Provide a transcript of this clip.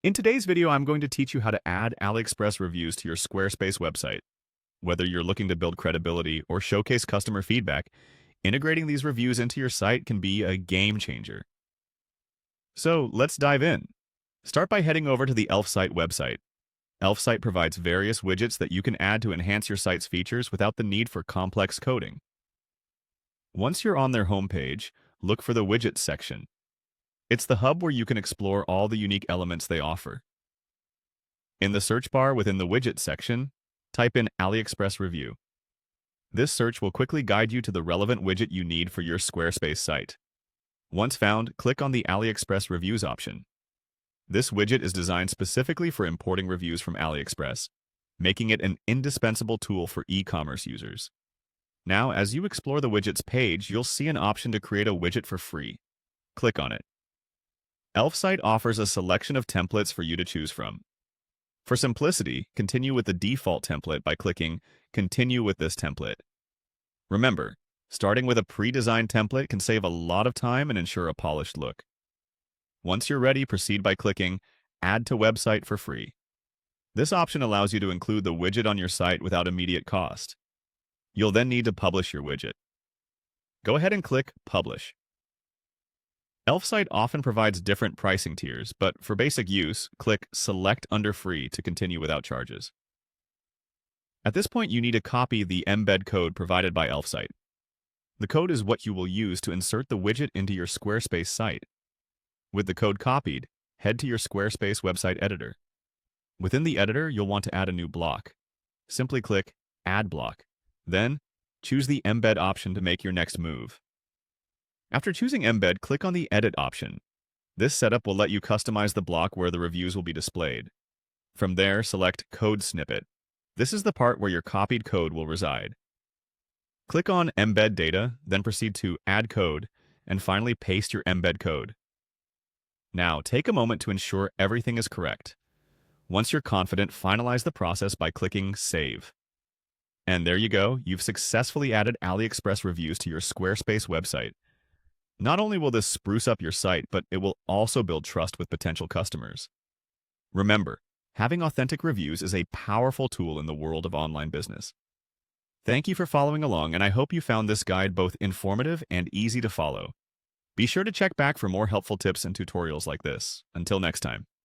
In today's video, I'm going to teach you how to add Aliexpress reviews to your Squarespace website. Whether you're looking to build credibility or showcase customer feedback, integrating these reviews into your site can be a game changer. So let's dive in. Start by heading over to the Elfsight website. Elfsight provides various widgets that you can add to enhance your site's features without the need for complex coding. Once you're on their homepage, look for the Widgets section. It's the hub where you can explore all the unique elements they offer. In the search bar within the Widgets section, type in Aliexpress Review. This search will quickly guide you to the relevant widget you need for your Squarespace site. Once found, click on the Aliexpress Reviews option. This widget is designed specifically for importing reviews from Aliexpress, making it an indispensable tool for e-commerce users. Now, as you explore the widget's page, you'll see an option to create a widget for free. Click on it. Elfsight offers a selection of templates for you to choose from. For simplicity, continue with the default template by clicking Continue with this template. Remember, starting with a pre-designed template can save a lot of time and ensure a polished look. Once you're ready, proceed by clicking Add to Website for free. This option allows you to include the widget on your site without immediate cost. You'll then need to publish your widget. Go ahead and click Publish. Elfsight often provides different pricing tiers, but for basic use, click Select under Free to continue without charges. At this point, you need to copy the embed code provided by Elfsight. The code is what you will use to insert the widget into your Squarespace site. With the code copied, head to your Squarespace website editor. Within the editor, you'll want to add a new block. Simply click Add Block. Then, choose the Embed option to make your next move. After choosing Embed, click on the Edit option. This setup will let you customize the block where the reviews will be displayed. From there, select Code Snippet. This is the part where your copied code will reside. Click on Embed Data, then proceed to Add Code, and finally paste your embed code. Now, take a moment to ensure everything is correct. Once you're confident, finalize the process by clicking Save. And there you go, you've successfully added Aliexpress reviews to your Squarespace website. Not only will this spruce up your site, but it will also build trust with potential customers. Remember, having authentic reviews is a powerful tool in the world of online business. Thank you for following along, and I hope you found this guide both informative and easy to follow. Be sure to check back for more helpful tips and tutorials like this. Until next time.